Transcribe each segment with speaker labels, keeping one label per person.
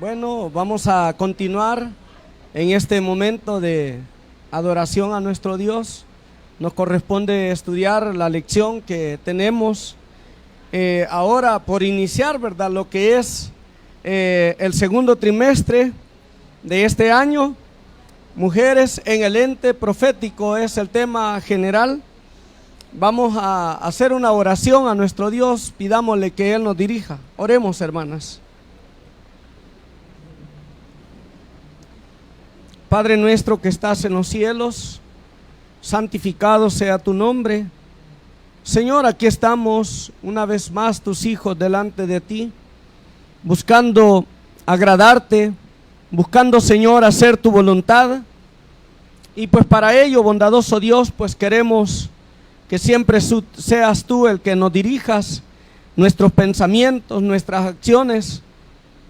Speaker 1: Bueno, vamos a continuar en este momento de adoración a nuestro Dios. Nos corresponde estudiar la lección que tenemos ahora por iniciar, ¿verdad? Lo que es el segundo trimestre de este año. Mujeres en el ente profético es el tema general. Vamos a hacer una oración a nuestro Dios, pidámosle que Él nos dirija. Oremos, hermanas. Padre nuestro que estás en los cielos, santificado sea tu nombre. Señor, aquí estamos una vez más tus hijos delante de ti, buscando agradarte, buscando, Señor, hacer tu voluntad. Y pues para ello, bondadoso Dios, pues queremos que siempre seas tú el que nos dirijas nuestros pensamientos, nuestras acciones,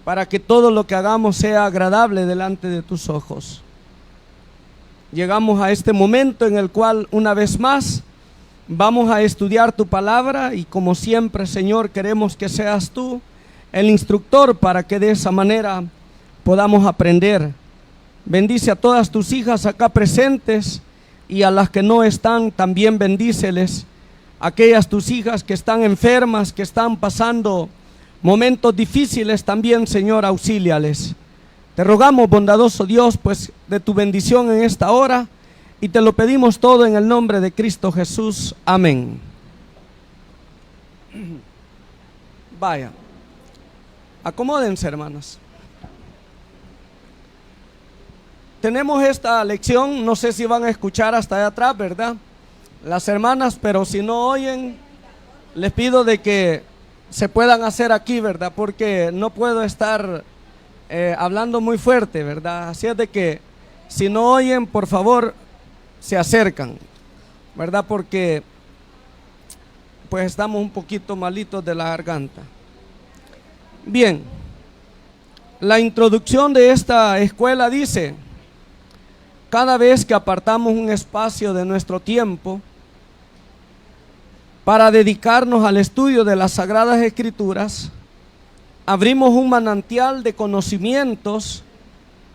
Speaker 1: para que todo lo que hagamos sea agradable delante de tus ojos. Llegamos a este momento en el cual una vez más vamos a estudiar tu palabra y como siempre, Señor, queremos que seas tú el instructor para que de esa manera podamos aprender. Bendice a todas tus hijas acá presentes y a las que no están también bendíceles. Aquellas tus hijas que están enfermas, que están pasando momentos difíciles también, Señor, auxíliales. Te rogamos, bondadoso Dios, pues de tu bendición en esta hora y te lo pedimos todo en el nombre de Cristo Jesús. Amén. Vaya, acomódense, hermanas. Tenemos esta lección, no sé si van a escuchar hasta allá atrás, ¿verdad? Las hermanas, pero si no oyen, les pido de que se puedan hacer aquí, ¿verdad? Porque no puedo estar hablando muy fuerte, ¿verdad? Así es de que si no oyen, por favor, se acercan, ¿verdad? Porque pues estamos un poquito malitos de la garganta. Bien, la introducción de esta escuela dice: cada vez que apartamos un espacio de nuestro tiempo para dedicarnos al estudio de las Sagradas Escrituras, abrimos un manantial de conocimientos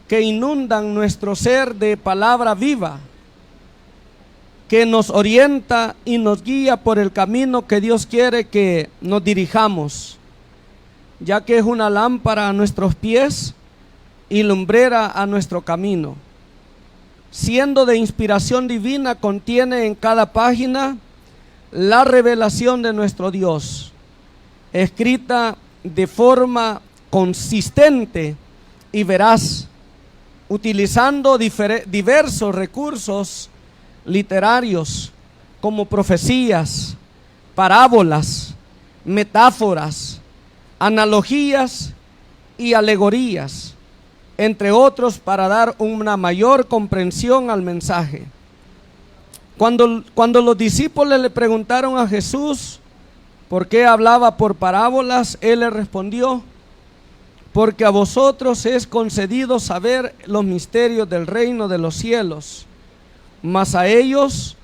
Speaker 1: que inundan nuestro ser de palabra viva, que nos orienta y nos guía por el camino que Dios quiere que nos dirijamos, ya que es una lámpara a nuestros pies y lumbrera a nuestro camino. Siendo de inspiración divina, contiene en cada página la revelación de nuestro Dios, escrita de forma consistente y veraz, utilizando diversos recursos literarios como profecías, parábolas, metáforas, analogías y alegorías, entre otros, para dar una mayor comprensión al mensaje. Cuando los discípulos le preguntaron a Jesús por qué hablaba por parábolas, Él les respondió: porque a vosotros es concedido saber los misterios del reino de los cielos, mas a ellos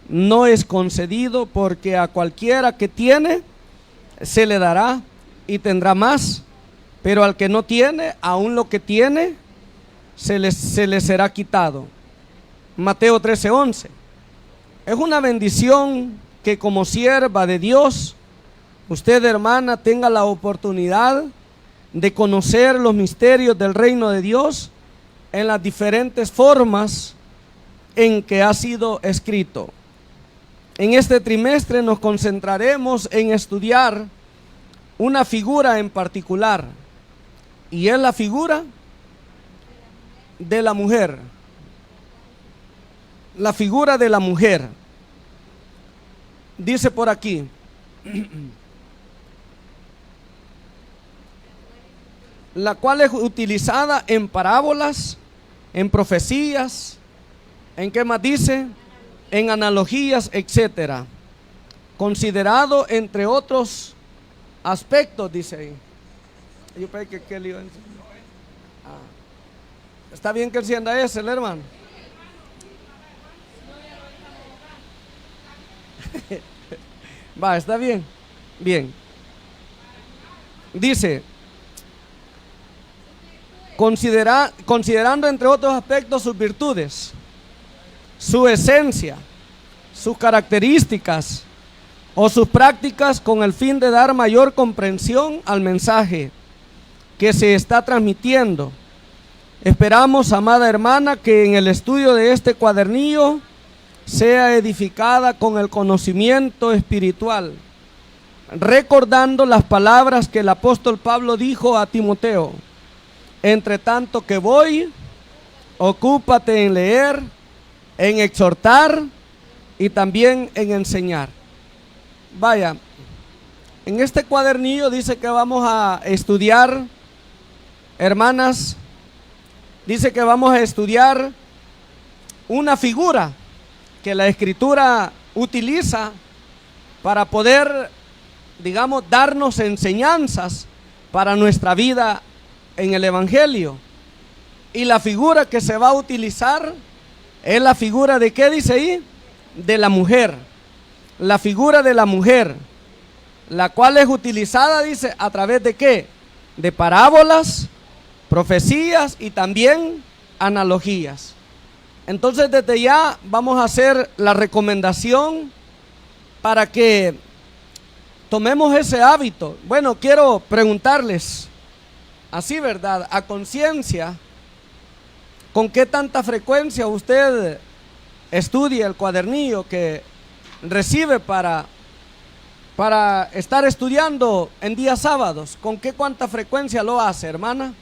Speaker 1: no es concedido, porque a cualquiera que tiene se le dará y tendrá más, pero al que no tiene, aún lo que tiene se le será quitado. Mateo 13:11. Es una bendición que como sierva de Dios, usted, hermana, tenga la oportunidad de conocer los misterios del reino de Dios en las diferentes formas en que ha sido escrito. En este trimestre nos concentraremos en estudiar una figura en particular, y es la figura de la mujer. La figura de la mujer. Dice por aquí: la cual es utilizada en parábolas, en profecías, ¿en qué más dice? En analogías, etcétera. Considerado entre otros aspectos, dice ahí. Yo pensé que le iba a enseñar. Está bien que encienda ese, el hermano. Va, está bien. Bien. Dice: considerando entre otros aspectos sus virtudes, su esencia, sus características o sus prácticas, con el fin de dar mayor comprensión al mensaje que se está transmitiendo. Esperamos, amada hermana, que en el estudio de este cuadernillo sea edificada con el conocimiento espiritual, recordando las palabras que el apóstol Pablo dijo a Timoteo: entre tanto que voy, ocúpate en leer, en exhortar y también en enseñar. Vaya, en este cuadernillo dice que vamos a estudiar, hermanas, dice que vamos a estudiar una figura que la Escritura utiliza para poder, digamos, darnos enseñanzas para nuestra vida en el Evangelio. Y la figura que se va a utilizar es la figura de, ¿qué dice ahí? De la mujer. La figura de la mujer, la cual es utilizada, dice, a través de ¿qué? De parábolas, profecías y también analogías. Entonces, desde ya vamos a hacer la recomendación para que tomemos ese hábito. Bueno, quiero preguntarles, así, ¿verdad?, a conciencia, ¿con qué tanta frecuencia usted estudia el cuadernillo que recibe para estar estudiando en días sábados? ¿Con cuánta frecuencia lo hace, hermana?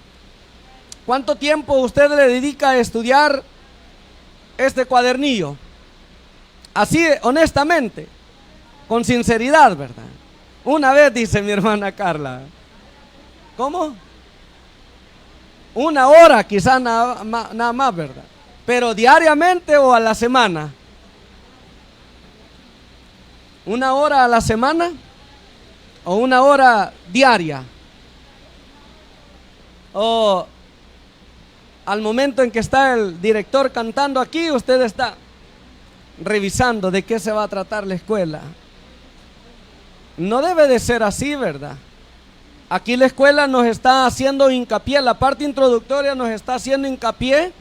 Speaker 1: ¿Cuánto tiempo usted le dedica a estudiar este cuadernillo? Así, honestamente, con sinceridad, ¿verdad? Una vez, dice mi hermana Carla. ¿Cómo? Una hora, quizás nada más, ¿verdad? Pero diariamente o a la semana. ¿Una hora a la semana o una hora diaria? O al momento en que está el director cantando aquí, usted está revisando de qué se va a tratar la escuela. No debe de ser así, ¿verdad? Aquí la escuela nos está haciendo hincapié, la parte introductoria nos está haciendo hincapié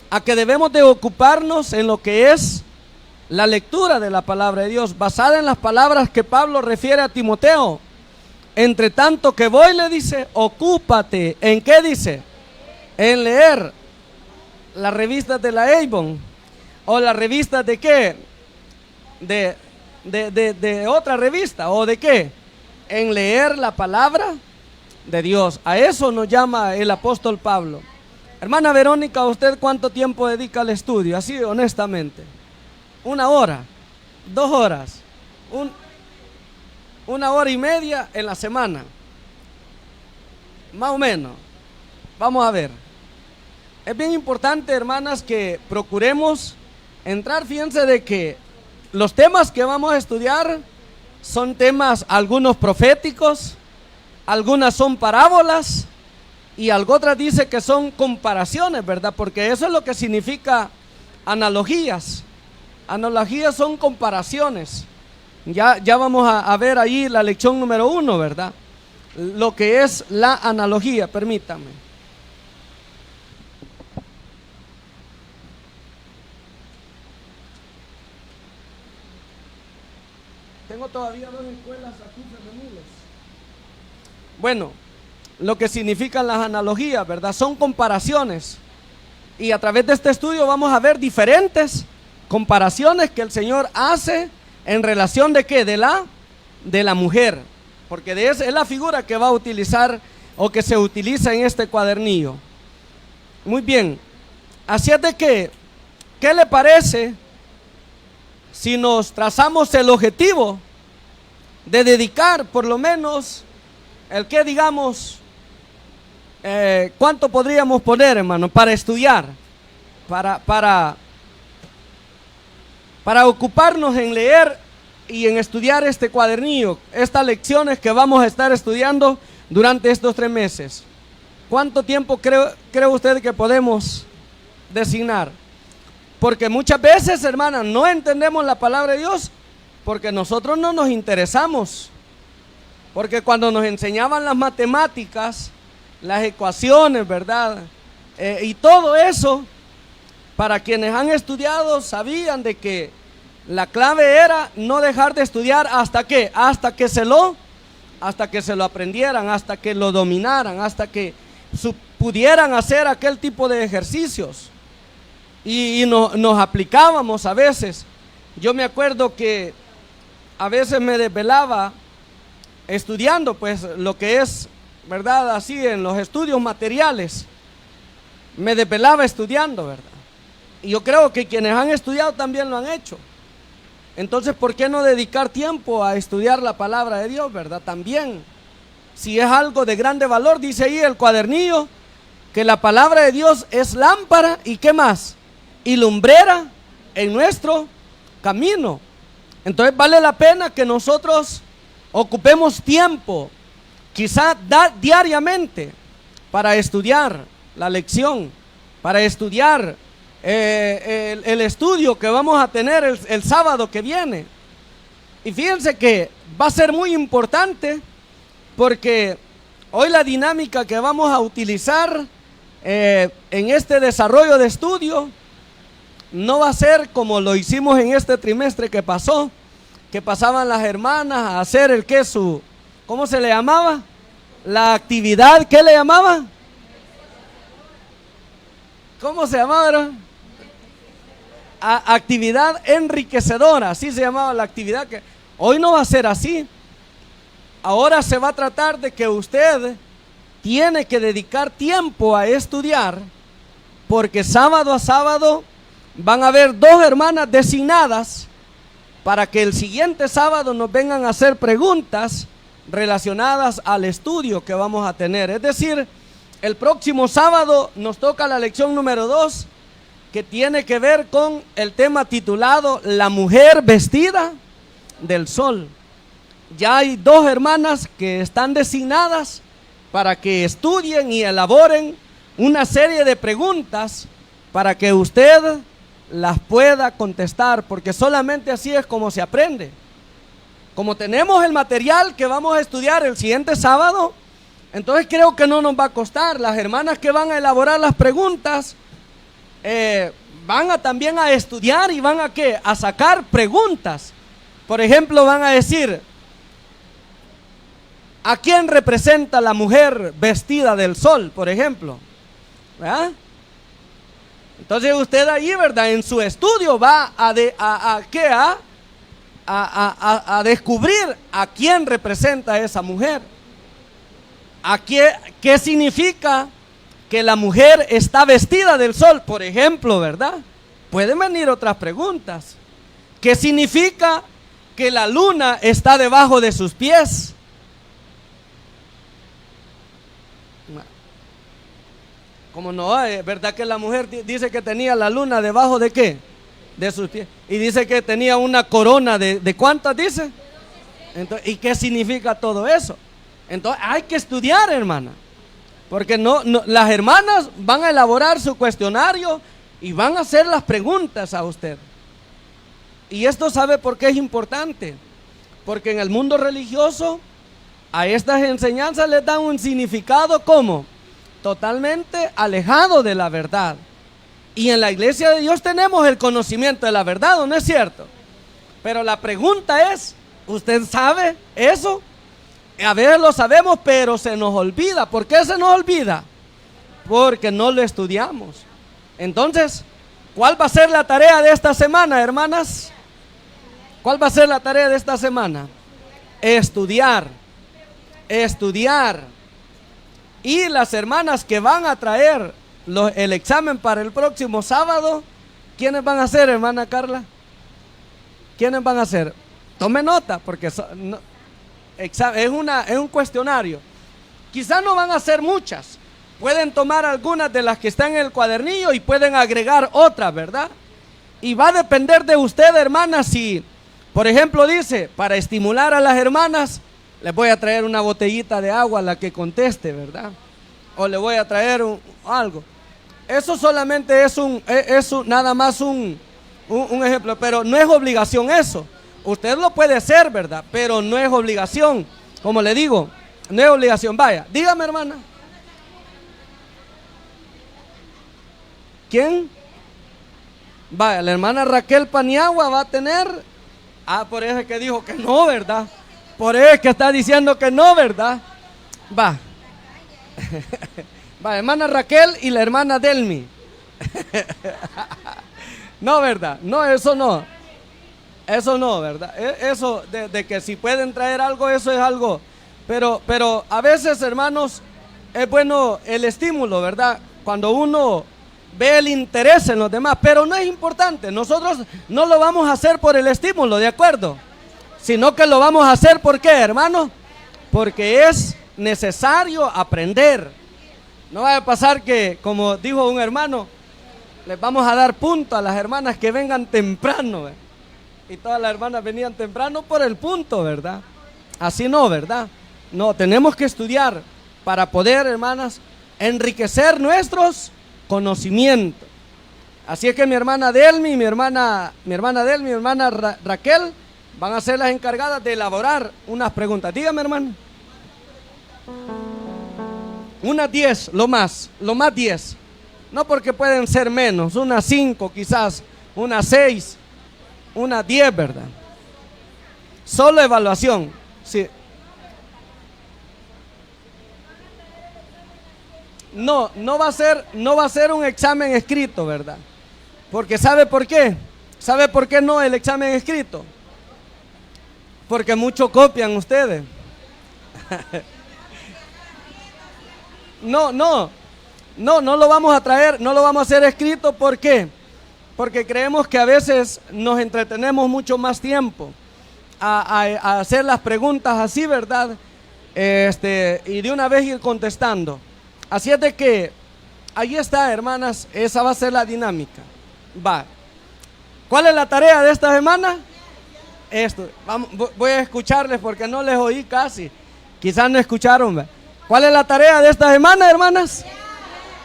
Speaker 1: a que debemos de ocuparnos en lo que es la lectura de la palabra de Dios, basada en las palabras que Pablo refiere a Timoteo. Entre tanto que voy, le dice, ocúpate. ¿En qué dice? En leer las revistas de la Avon, o las revistas de qué, de otra revista, o de qué, en leer la palabra de Dios. A eso nos llama el apóstol Pablo. Hermana Verónica, ¿usted cuánto tiempo dedica al estudio? Así, honestamente. ¿Una hora? ¿2 horas? ¿Una hora y media en la semana? Más o menos. Vamos a ver. Es bien importante, hermanas, que procuremos entrar. Fíjense de que los temas que vamos a estudiar son temas, algunos proféticos, algunas son parábolas y otras dice que son comparaciones, ¿verdad? Porque eso es lo que significa analogías. Analogías son comparaciones. Ya vamos a ver ahí la lección número 1, ¿verdad? Lo que es la analogía, permítame. Tengo todavía 2 escuelas aquí femeniles. Bueno, lo que significan las analogías, ¿verdad? Son comparaciones. Y a través de este estudio vamos a ver diferentes comparaciones que el Señor hace en relación de ¿qué? De la mujer. Porque es la figura que va a utilizar o que se utiliza en este cuadernillo. Muy bien. Así es de que, ¿qué le parece si nos trazamos el objetivo de dedicar por lo menos el que digamos, cuánto podríamos poner, hermano, para estudiar, para ocuparnos en leer y en estudiar este cuadernillo, estas lecciones que vamos a estar estudiando durante estos 3 meses? ¿Cuánto tiempo cree usted que podemos designar? Porque muchas veces, hermanas, no entendemos la palabra de Dios porque nosotros no nos interesamos. Porque cuando nos enseñaban las matemáticas las ecuaciones, ¿verdad? Y todo eso, para quienes han estudiado, sabían de que la clave era no dejar de estudiar hasta que, hasta que se lo aprendieran, hasta que lo dominaran, hasta que pudieran hacer aquel tipo de ejercicios. Y nos aplicábamos a veces. Yo me acuerdo que a veces me desvelaba estudiando, pues lo que es, ¿verdad? Así en los estudios materiales, me desvelaba estudiando, ¿verdad? Y yo creo que quienes han estudiado también lo han hecho. Entonces, ¿por qué no dedicar tiempo a estudiar la palabra de Dios, verdad? También, si es algo de grande valor, dice ahí el cuadernillo, que la palabra de Dios es lámpara y ¿qué más? Y lumbrera en nuestro camino. Entonces vale la pena que nosotros ocupemos tiempo, quizá diariamente, para estudiar la lección, para estudiar el estudio que vamos a tener el sábado que viene. Y fíjense que va a ser muy importante, porque hoy la dinámica que vamos a utilizar en este desarrollo de estudio no va a ser como lo hicimos en este trimestre que pasó, que pasaban las hermanas a hacer el que ¿cómo se le llamaba? La actividad, ¿qué le llamaba? ¿Cómo se llamaba? Actividad enriquecedora, así se llamaba la actividad. Que hoy no va a ser así. Ahora se va a tratar de que usted tiene que dedicar tiempo a estudiar, porque sábado a sábado van a haber 2 hermanas designadas para que el siguiente sábado nos vengan a hacer preguntas relacionadas al estudio que vamos a tener. Es decir, el próximo sábado nos toca la lección número 2, que tiene que ver con el tema titulado La mujer vestida del sol. Ya hay 2 hermanas que están designadas para que estudien y elaboren una serie de preguntas para que usted las pueda contestar, porque solamente así es como se aprende. Como tenemos el material que vamos a estudiar el siguiente sábado, entonces creo que no nos va a costar. Las hermanas que van a elaborar las preguntas van a también a estudiar y van a ¿qué? A sacar preguntas. Por ejemplo, van a decir: ¿a quién representa la mujer vestida del sol? Por ejemplo, ¿verdad? Entonces usted ahí, ¿verdad? En su estudio va a descubrir a quién representa esa mujer. ¿Qué significa que la mujer está vestida del sol? Por ejemplo, ¿verdad? Pueden venir otras preguntas. ¿Qué significa que la luna está debajo de sus pies? Como no, ¿verdad que la mujer dice que tenía la luna debajo de qué? De sus pies. Y dice que tenía una corona ¿de cuántas dice? Entonces, ¿y qué significa todo eso? Entonces hay que estudiar, hermana, porque las hermanas van a elaborar su cuestionario y van a hacer las preguntas a usted. Y esto, ¿sabe por qué es importante? Porque en el mundo religioso a estas enseñanzas les dan un significado como totalmente alejado de la verdad. Y en la iglesia de Dios tenemos el conocimiento de la verdad, ¿o no es cierto? Pero la pregunta es, ¿usted sabe eso? A veces lo sabemos, pero se nos olvida. ¿Por qué se nos olvida? Porque no lo estudiamos. Entonces, ¿cuál va a ser la tarea de esta semana, hermanas? ¿Cuál va a ser la tarea de esta semana? Estudiar. Estudiar. Y las hermanas que van a traer el examen para el próximo sábado, ¿quiénes van a ser, hermana Carla? ¿Quiénes van a ser? Tome nota, porque es un cuestionario. Quizás no van a ser muchas. Pueden tomar algunas de las que están en el cuadernillo y pueden agregar otras, ¿verdad? Y va a depender de usted, hermana, si, por ejemplo, dice, para estimular a las hermanas, les voy a traer una botellita de agua a la que conteste, ¿verdad? O le voy a traer algo. Eso solamente es nada más un ejemplo, pero no es obligación eso. Usted lo puede hacer, ¿verdad? Pero no es obligación. Como le digo, no es obligación. Vaya, dígame, hermana. ¿Quién? Va, la hermana Raquel Paniagua va a tener. Por eso es que dijo que no, ¿verdad? Por eso es que está diciendo que no, ¿verdad? Va. Va, hermana Raquel y la hermana Delmi. No, ¿verdad? No, eso no. Eso no, ¿verdad? Eso de que si pueden traer algo, eso es algo. Pero a veces, hermanos, es bueno el estímulo, ¿verdad? Cuando uno ve el interés en los demás, pero no es importante. Nosotros no lo vamos a hacer por el estímulo, ¿de acuerdo? Sino que lo vamos a hacer, ¿por qué, hermano? Porque es necesario aprender. No va a pasar que, como dijo un hermano, les vamos a dar punto a las hermanas que vengan temprano, ¿verdad? Y todas las hermanas venían temprano por el punto, ¿verdad? Así no, ¿verdad? No, tenemos que estudiar para poder, hermanas, enriquecer nuestros conocimientos. Así es que mi hermana Delmi, mi hermana Raquel van a ser las encargadas de elaborar unas preguntas. Dígame, hermano. Unas 10, lo más 10. No, porque pueden ser menos, unas 5 quizás, unas 6, unas 10, ¿verdad? Solo evaluación, sí. No va a ser un examen escrito, ¿verdad? Porque ¿sabe por qué? ¿Sabe por qué no el examen escrito? Porque mucho copian ustedes. No lo vamos a traer, no lo vamos a hacer escrito. ¿Por qué? Porque creemos que a veces nos entretenemos mucho más tiempo a hacer las preguntas así, ¿verdad? Y de una vez ir contestando. Así es de que ahí está, hermanas, esa va a ser la dinámica. Va. ¿Cuál es la tarea de esta semana? Esto. Voy a escucharles porque no les oí casi. Quizás no escucharon, ¿verdad? ¿Cuál es la tarea de esta semana, hermanas?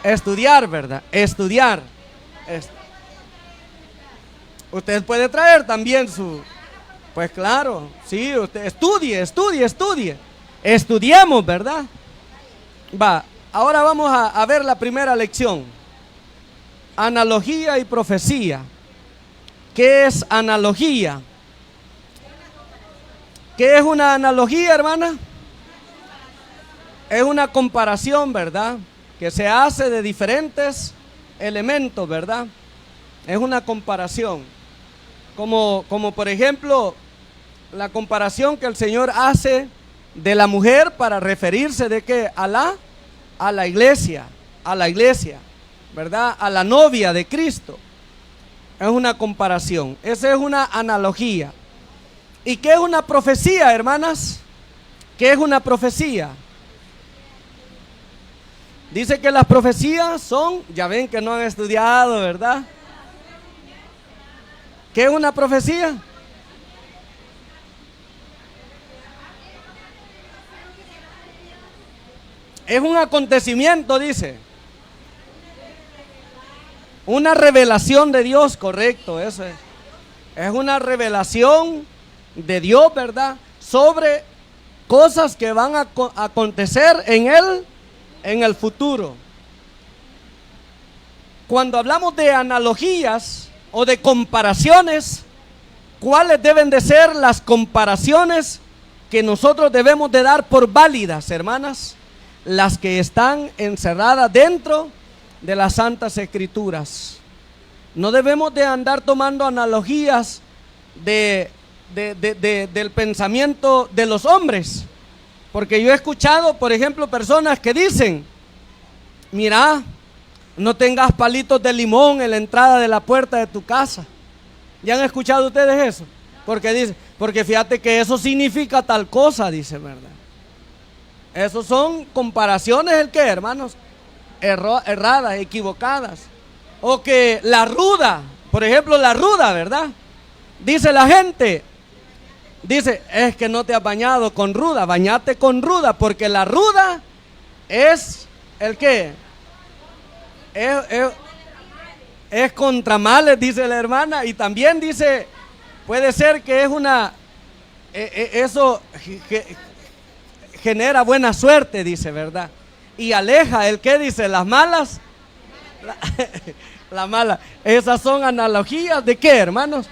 Speaker 1: Estudiar, ¿verdad? Estudiar. Usted puede traer también su... Pues claro, sí, usted estudie. Estudiemos, ¿verdad? Va, ahora vamos a ver la primera lección. Analogía y profecía. ¿Qué es analogía? ¿Qué es una analogía, hermana? Es una comparación, ¿verdad? Que se hace de diferentes elementos, ¿verdad? Es una comparación. Como por ejemplo, la comparación que el Señor hace de la mujer para referirse de que a la iglesia, ¿verdad? A la novia de Cristo. Es una comparación. Esa es una analogía. ¿Y qué es una profecía, hermanas? ¿Qué es una profecía? Dice que las profecías son, ya ven que no han estudiado, ¿verdad? ¿Qué es una profecía? Es un acontecimiento, dice. Una revelación de Dios, correcto, eso es. Es una revelación de Dios, ¿verdad? Sobre cosas que van a acontecer en el futuro. Cuando hablamos de analogías o de comparaciones, ¿cuáles deben de ser las comparaciones que nosotros debemos de dar por válidas, hermanas? Las que están encerradas dentro de las Santas Escrituras. No debemos de andar tomando analogías del pensamiento de los hombres, porque yo he escuchado, por ejemplo, personas que dicen: mira, no tengas palitos de limón en la entrada de la puerta de tu casa. ¿Ya han escuchado ustedes eso? Porque fíjate que eso significa tal cosa, dice, ¿verdad? Esos son comparaciones, ¿el qué, hermanos? Erradas, equivocadas. O que la ruda, por ejemplo, la ruda, ¿verdad? Dice la gente, dice, es que no te has bañado con ruda, bañate con ruda, porque la ruda es, ¿el qué? Es contra males, dice la hermana, y también dice, puede ser que es eso genera buena suerte, dice, ¿verdad? Y aleja, ¿el qué dice? Las malas, La mala. Esas son analogías de qué, hermanos.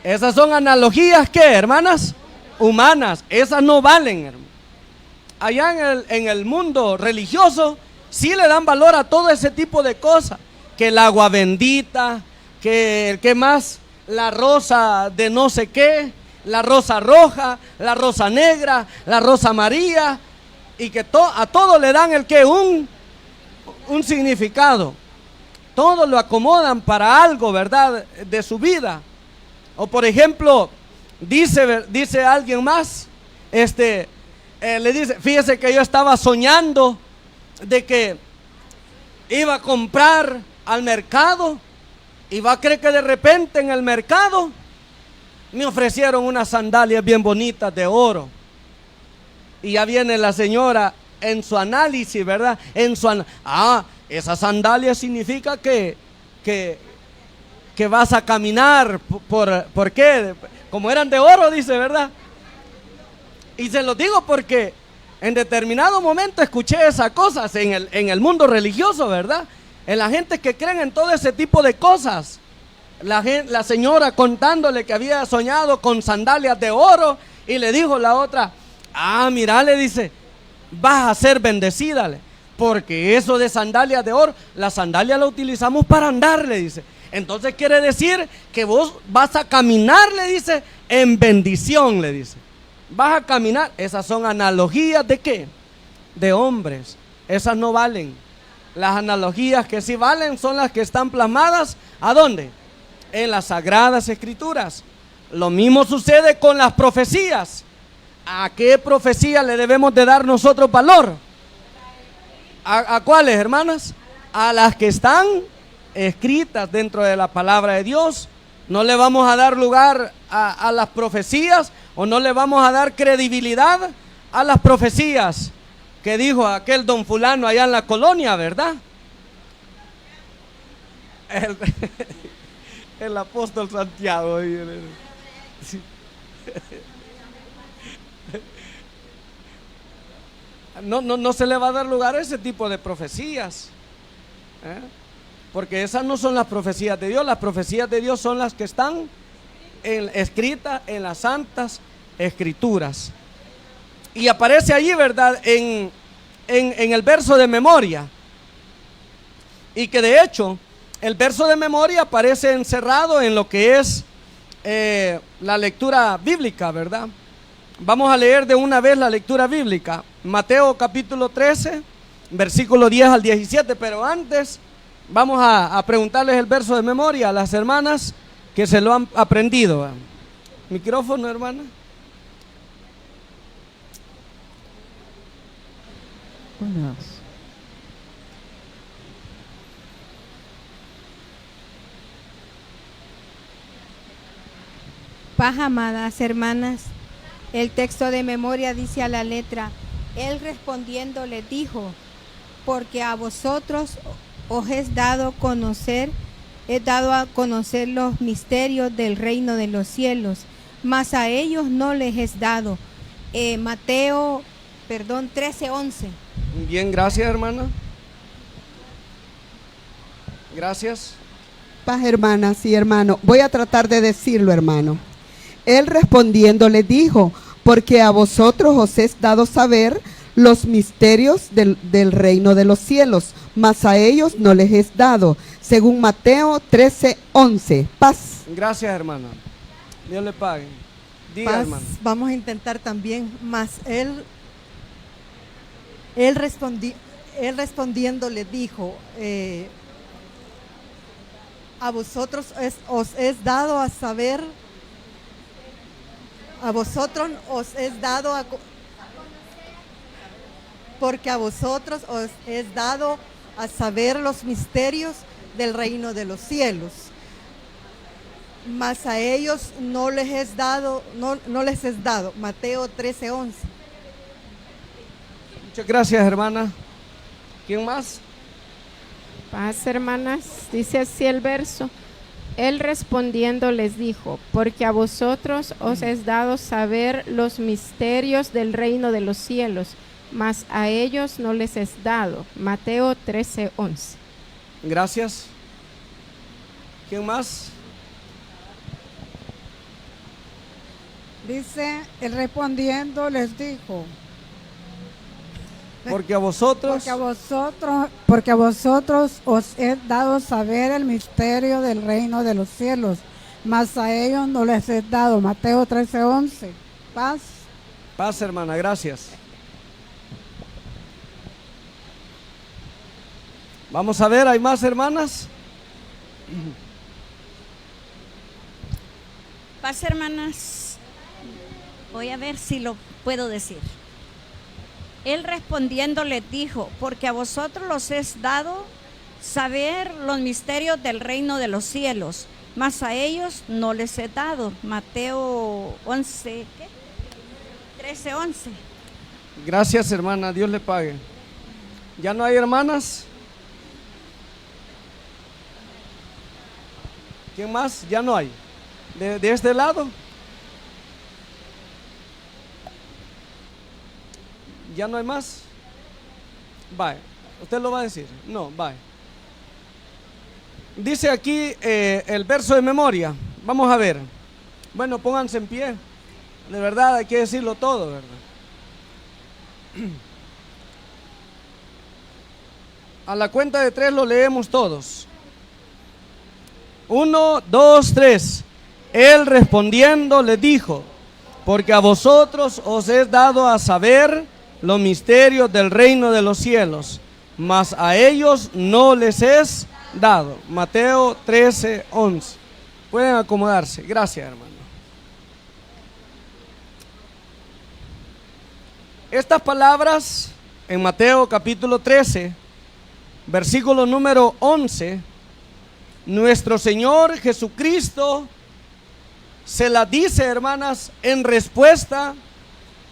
Speaker 1: Esas son analogías qué, hermanas, humanas. Esas no valen, hermano. Allá en el mundo religioso sí le dan valor a todo ese tipo de cosas. Que el agua bendita, que más, la rosa de no sé qué, la rosa roja, la rosa negra, la rosa amarilla, y que a todo le dan el que un significado. Todo lo acomodan para algo, ¿verdad? De su vida. O por ejemplo, dice alguien más, le dice, fíjese que yo estaba soñando de que iba a comprar al mercado y va a creer que de repente en el mercado me ofrecieron unas sandalias bien bonitas de oro. Y ya viene la señora en su análisis, ¿verdad? Esa sandalia significa que vas a caminar. ¿Por qué? Como eran de oro, dice, ¿verdad? Y se los digo porque en determinado momento escuché esas cosas en el mundo religioso, ¿verdad? En la gente que creen en todo ese tipo de cosas. La señora contándole que había soñado con sandalias de oro y le dijo la otra, mira, le dice, vas a ser bendecida, porque eso de sandalias de oro, la sandalia la utilizamos para andar, le dice. Entonces quiere decir que vos vas a caminar, le dice, en bendición, le dice. Vas a caminar. Esas son analogías de qué? De hombres. Esas no valen. Las analogías que sí valen son las que están plasmadas, ¿a dónde? En las Sagradas Escrituras. Lo mismo sucede con las profecías. ¿A qué profecía le debemos de dar nosotros valor? ¿A cuáles, hermanas? A las que están escritas dentro de la palabra de Dios. No le vamos a dar lugar a las profecías, o no le vamos a dar credibilidad a las profecías que dijo aquel don fulano allá en la colonia, ¿verdad? El apóstol Santiago. Sí. No se le va a dar lugar a ese tipo de profecías, porque esas no son las profecías de Dios. Las profecías de Dios son las que están escritas en las Santas Escrituras. Y aparece allí, ¿verdad? En el verso de memoria. Y que de hecho el verso de memoria aparece encerrado en lo que es la lectura bíblica, ¿verdad? Vamos a leer de una vez la lectura bíblica. Mateo capítulo 13, versículo 10 al 17. Pero antes vamos a preguntarles el verso de memoria a las hermanas que se lo han aprendido. Micrófono, hermana.
Speaker 2: Buenas.
Speaker 3: Paz, amadas hermanas. El texto de memoria dice a la letra: Él respondiendo le dijo, porque a vosotros os es dado a conocer los misterios del reino de los cielos, mas a ellos no les es dado. Mateo 13:11.
Speaker 1: Bien, gracias, hermana. Gracias.
Speaker 2: Paz, hermanas y hermanos. Voy a tratar de decirlo, hermano. Él respondiendo le dijo, porque a vosotros os es dado saber los misterios del reino de los cielos, mas a ellos no les es dado. Según Mateo 13:11. Paz.
Speaker 1: Gracias, hermana. Dios le pague. Diga,
Speaker 4: Paz,
Speaker 1: hermano.
Speaker 4: vamos a intentar también, mas él respondiendo le dijo, a vosotros os es dado a saber, a vosotros os es dado porque a vosotros os es dado a saber los misterios del reino de los cielos, mas a ellos no les es dado, no les es dado. Mateo 13:11.
Speaker 1: Muchas gracias, hermana. ¿Quién más?
Speaker 5: Paz, hermanas, dice así el verso. Él respondiendo les dijo, porque a vosotros os es dado saber los misterios del reino de los cielos, mas a ellos no les es dado. Mateo 13:11.
Speaker 1: Gracias. ¿Quién más?
Speaker 6: Dice, él respondiendo les dijo,
Speaker 1: Porque a vosotros,
Speaker 6: porque a vosotros os he dado saber el misterio del reino de los cielos, mas a ellos no les he dado. Mateo 13:11. Paz.
Speaker 1: paz, hermana, gracias. Vamos a ver, ¿hay más hermanas?
Speaker 7: Paz, hermanas. Voy a ver si lo puedo decir. Él respondiendo les dijo, porque a vosotros los es dado saber los misterios del reino de los cielos, mas a ellos no les he dado. Mateo 11, ¿qué? 13:11.
Speaker 1: Gracias, hermana, Dios le pague. ¿Ya no hay hermanas? ¿Quién más? Ya no hay. ¿De este lado? ¿Ya no hay más? Bye. ¿Usted lo va a decir? No, bye. Dice aquí el verso de memoria. Vamos a ver. Bueno, pónganse en pie. De verdad hay que decirlo todo, ¿verdad? A la cuenta de 3 lo leemos todos. 1, 2, 3. Él respondiendo le dijo, porque a vosotros os he dado a saber los misterios del reino de los cielos, mas a ellos no les es dado. Mateo 13:11. Pueden acomodarse. Gracias, hermano. Estas palabras en Mateo capítulo 13, versículo número 11, nuestro Señor Jesucristo se las dice, hermanas, en respuesta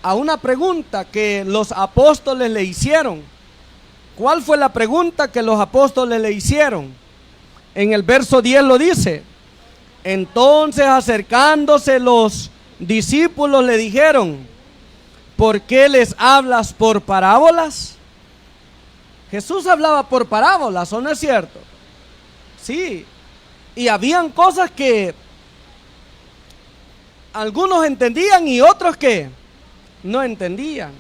Speaker 1: a una pregunta que los apóstoles le hicieron. ¿Cuál fue la pregunta que los apóstoles le hicieron? En el verso 10 lo dice. Entonces, acercándose los discípulos le dijeron, ¿por qué les hablas por parábolas? Jesús hablaba por parábolas, ¿o no es cierto? Sí, y habían cosas que algunos entendían y otros que no entendían.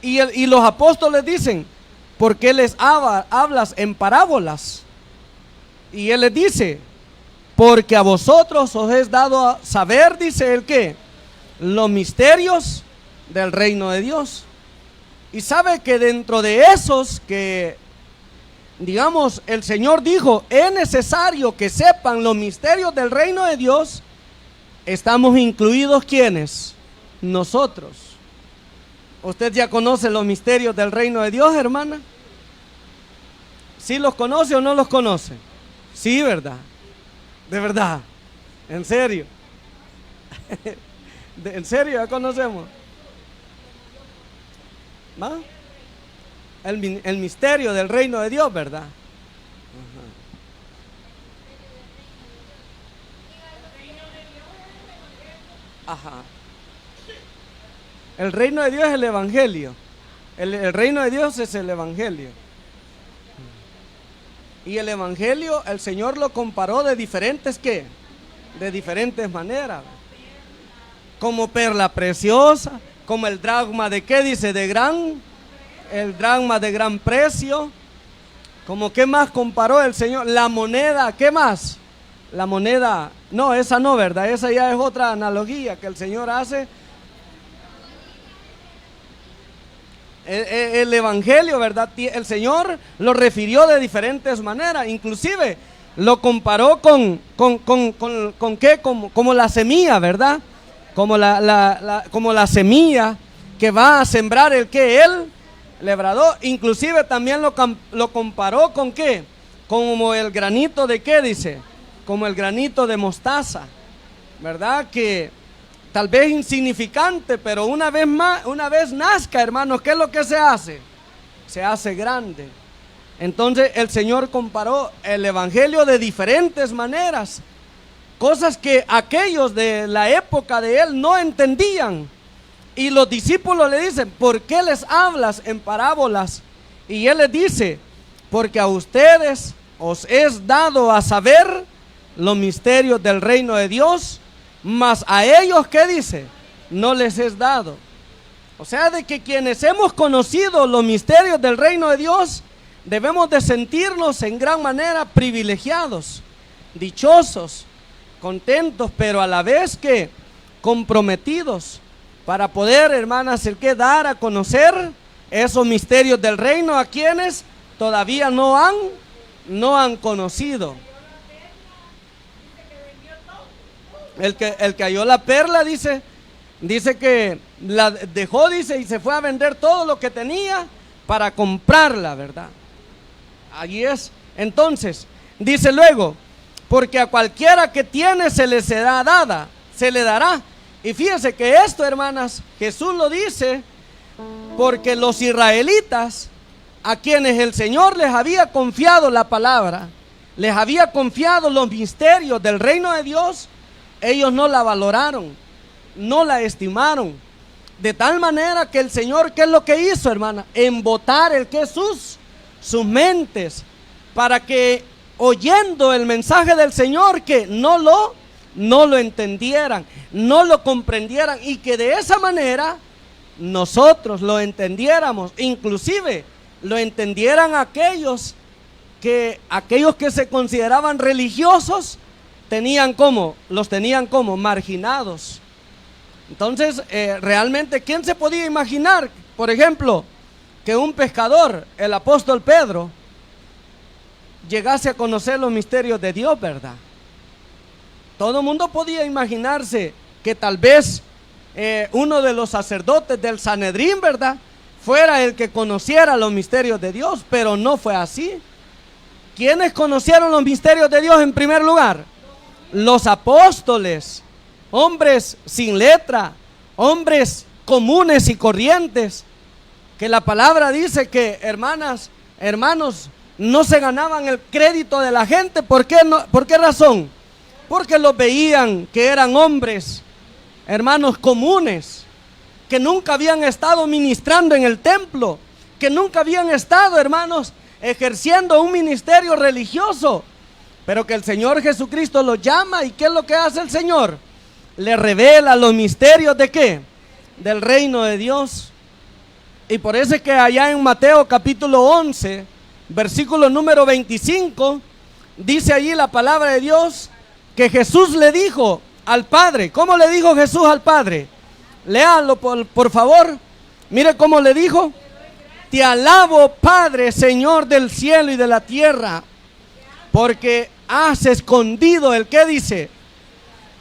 Speaker 1: Y los apóstoles dicen, ¿por qué les hablas en parábolas? Y él les dice, porque a vosotros os es dado a saber, dice él, ¿qué? Los misterios del reino de Dios. Y sabe que dentro de esos que, digamos, el Señor dijo, es necesario que sepan los misterios del reino de Dios, estamos incluidos, ¿quiénes? Nosotros. ¿Usted ya conoce los misterios del reino de Dios, hermana? ¿Sí los conoce o no los conoce? Sí, ¿verdad? De verdad, en serio. En serio, ya conocemos. ¿Ah? El misterio del reino de Dios, ¿verdad? Ajá. El reino de Dios es el evangelio. El reino de Dios es el evangelio. Y el evangelio, el Señor lo comparó de diferentes, ¿qué? De diferentes maneras. Como perla preciosa, como el dracma de ¿qué dice? El dracma de gran precio. Como ¿qué más comparó el Señor? La moneda, ¿qué más? La moneda, no, esa no, ¿verdad? Esa ya es otra analogía que el Señor hace. El evangelio, ¿verdad? El Señor lo refirió de diferentes maneras, inclusive lo comparó con ¿qué? Como la semilla, ¿verdad? Como la semilla que va a sembrar el ¿qué? El labrador. Inclusive también lo comparó con ¿qué? Como el granito de ¿qué? Dice, como el granito de mostaza, ¿verdad? Que tal vez insignificante, pero una vez nazca, hermanos, ¿qué es lo que se hace? Se hace grande. Entonces el Señor comparó el evangelio de diferentes maneras, cosas que aquellos de la época de él no entendían. Y los discípulos le dicen, ¿por qué les hablas en parábolas? Y él les dice, porque a ustedes os es dado a saber los misterios del reino de Dios, mas a ellos, ¿qué dice? No les es dado. O sea, de que quienes hemos conocido los misterios del reino de Dios, debemos de sentirnos en gran manera privilegiados, dichosos, contentos, pero a la vez que comprometidos para poder, hermanas, el que dar a conocer esos misterios del reino a quienes todavía no han conocido. El que halló la perla dice que la dejó, dice, y se fue a vender todo lo que tenía para comprarla, ¿verdad? Allí es. Entonces, dice luego, porque a cualquiera que tiene se le será dada, se le dará. Y fíjense que esto, hermanas, Jesús lo dice porque los israelitas, a quienes el Señor les había confiado la palabra, les había confiado los misterios del reino de Dios, ellos no la valoraron, no la estimaron. De tal manera que el Señor, ¿qué es lo que hizo, hermana? Embotar el que sus mentes, para que oyendo el mensaje del Señor, que no lo entendieran, no lo comprendieran, y que de esa manera nosotros lo entendiéramos, inclusive lo entendieran aquellos que se consideraban religiosos, los tenían como marginados. Entonces, realmente, ¿quién se podía imaginar, por ejemplo, que un pescador, el apóstol Pedro, llegase a conocer los misterios de Dios, verdad? Todo el mundo podía imaginarse que tal vez uno de los sacerdotes del Sanedrín, ¿verdad?, fuera el que conociera los misterios de Dios, pero no fue así. ¿Quiénes conocieron los misterios de Dios en primer lugar? Los apóstoles, hombres sin letra, hombres comunes y corrientes, que la palabra dice que, hermanos, no se ganaban el crédito de la gente. ¿Por qué razón? Porque los veían que eran hombres, hermanos, comunes, que nunca habían estado ministrando en el templo, que nunca habían estado, hermanos, ejerciendo un ministerio religioso, pero que el Señor Jesucristo los llama. ¿Y qué es lo que hace el Señor? Le revela los misterios ¿de qué? Del reino de Dios. Y por eso es que allá en Mateo capítulo 11, versículo número 25, dice allí la palabra de Dios, que Jesús le dijo al Padre. ¿Cómo le dijo Jesús al Padre? Léanlo por favor. Mire cómo le dijo: te alabo, Padre, Señor del cielo y de la tierra, porque has escondido el que dice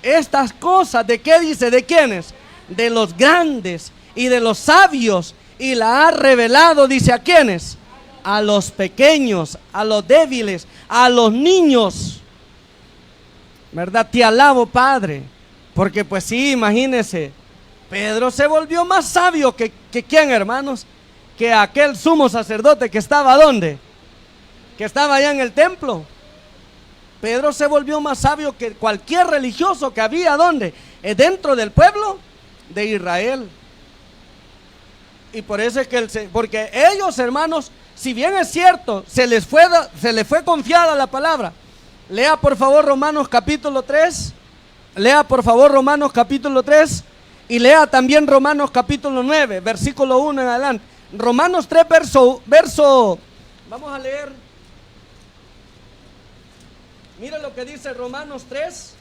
Speaker 1: estas cosas. ¿De qué dice? ¿De quiénes? De los grandes y de los sabios, y la has revelado, dice, ¿a quiénes? A los pequeños, a los débiles, a los niños, ¿verdad? Te alabo, Padre. Porque pues sí, imagínense, Pedro se volvió más sabio que ¿quién, hermanos? Que aquel sumo sacerdote que estaba ¿dónde? Que estaba allá en el templo. Pedro se volvió más sabio que cualquier religioso que había ¿dónde? Dentro del pueblo de Israel. Y por eso es que porque ellos, hermanos, si bien es cierto, se les fue confiada la palabra. Lea por favor Romanos capítulo 3. Lea por favor Romanos capítulo 3. Y lea también Romanos capítulo 9, versículo 1 en adelante. Romanos 3, verso. Vamos a leer. Mira lo que dice Romanos 3.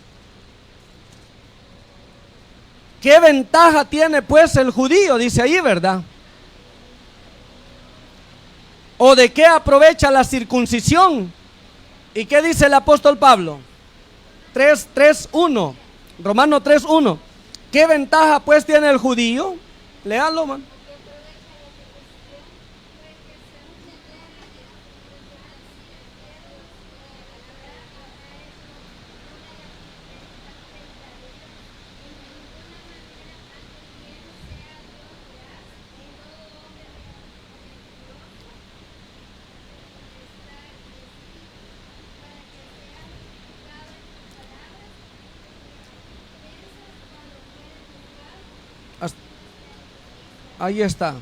Speaker 1: ¿Qué ventaja tiene pues el judío? Dice ahí, ¿verdad? ¿O de qué aprovecha la circuncisión? ¿Y qué dice el apóstol Pablo? 3:1. Romanos 3:1. ¿Qué ventaja pues tiene el judío? Léalo, man. Ahí está.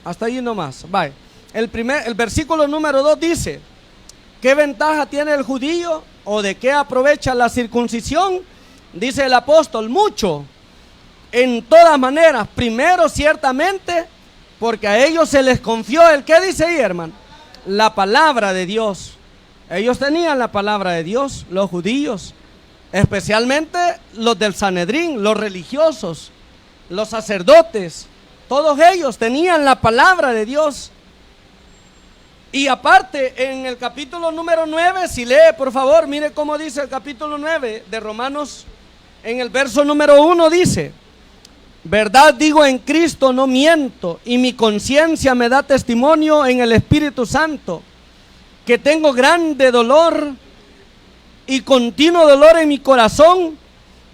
Speaker 1: Hasta ahí nomás. Vaya. El versículo número 2 dice: ¿qué ventaja tiene el judío o de qué aprovecha la circuncisión? Dice el apóstol: mucho. En todas maneras, primero ciertamente, porque a ellos se les confió el, ¿qué dice ahí, hermano? La palabra de Dios. Ellos tenían la palabra de Dios, los judíos, especialmente los del Sanedrín, los religiosos, los sacerdotes, todos ellos tenían la palabra de Dios. Y aparte, en el capítulo número 9, si lee por favor, mire cómo dice el capítulo 9 de Romanos, en el verso número 1 dice: verdad digo en Cristo, no miento, y mi conciencia me da testimonio en el Espíritu Santo, que tengo grande dolor y continuo dolor en mi corazón,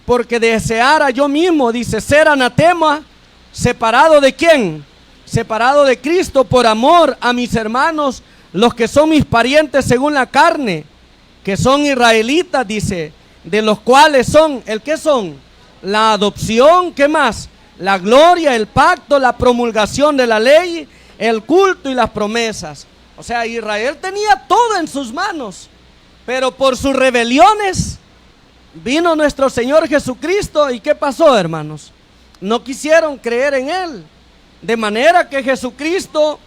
Speaker 1: porque deseara yo mismo, dice, ser anatema, separado de ¿quién? Separado de Cristo, por amor a mis hermanos, los que son mis parientes según la carne, que son israelitas, dice, de los cuales son, ¿el qué son? La adopción, ¿qué más? La gloria, el pacto, la promulgación de la ley, el culto y las promesas. O sea, Israel tenía todo en sus manos, pero por sus rebeliones vino nuestro Señor Jesucristo. ¿Y qué pasó, hermanos? No quisieron creer en Él, de manera que Jesucristo,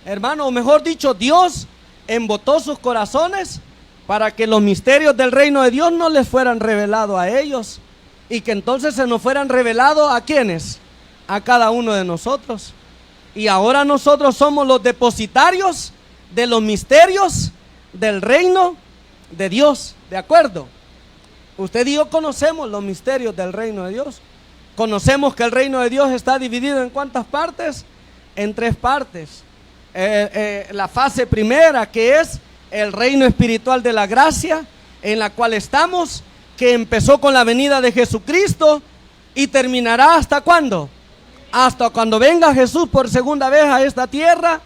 Speaker 1: hermano, o mejor dicho, Dios embotó sus corazones para que los misterios del reino de Dios no les fueran revelados a ellos, y que entonces se nos fueran revelados a quienes, a cada uno de nosotros. Y ahora nosotros somos los depositarios de los misterios del reino de Dios, ¿de acuerdo? Usted y yo conocemos los misterios del reino de Dios. Conocemos que el reino de Dios está dividido en ¿cuántas partes? En 3 partes. La fase primera, que es el reino espiritual de la gracia, en la cual estamos, que empezó con la venida de Jesucristo y terminará ¿hasta cuándo? Hasta cuando venga Jesús por segunda vez a esta tierra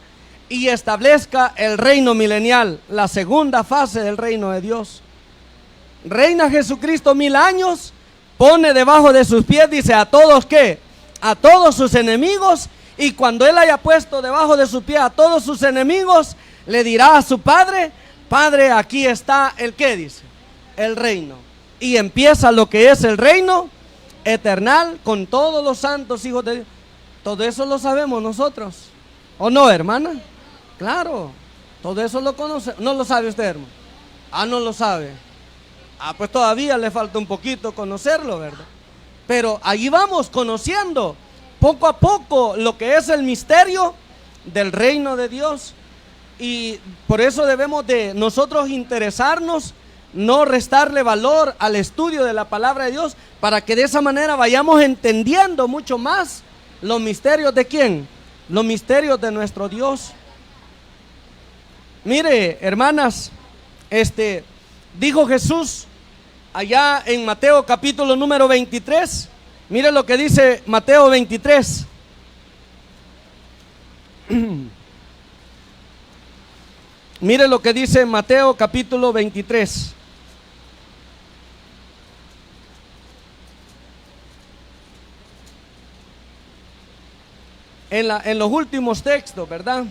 Speaker 1: y establezca el reino milenial, la segunda fase del reino de Dios. Reina Jesucristo 1000 años, pone debajo de sus pies, dice, a todos ¿qué? A todos sus enemigos, y cuando Él haya puesto debajo de sus pies a todos sus enemigos, le dirá a su Padre: Padre, aquí está el ¿qué? Dice, el reino. Y empieza lo que es el reino eternal con todos los santos hijos de Dios. Todo eso lo sabemos nosotros, ¿o no, hermana? Claro, todo eso lo conoce. ¿No lo sabe usted, hermano? Ah, no lo sabe. Ah, pues todavía le falta un poquito conocerlo, ¿verdad? Pero ahí vamos conociendo poco a poco lo que es el misterio del reino de Dios. Y por eso debemos de nosotros interesarnos, no restarle valor al estudio de la palabra de Dios, para que de esa manera vayamos entendiendo mucho más los misterios de ¿quién? Los misterios de nuestro Dios. Mire, hermanas, dijo Jesús allá en Mateo capítulo número 23. Mire lo que dice Mateo 23. Mire lo que dice Mateo capítulo 23. En los últimos textos, ¿verdad?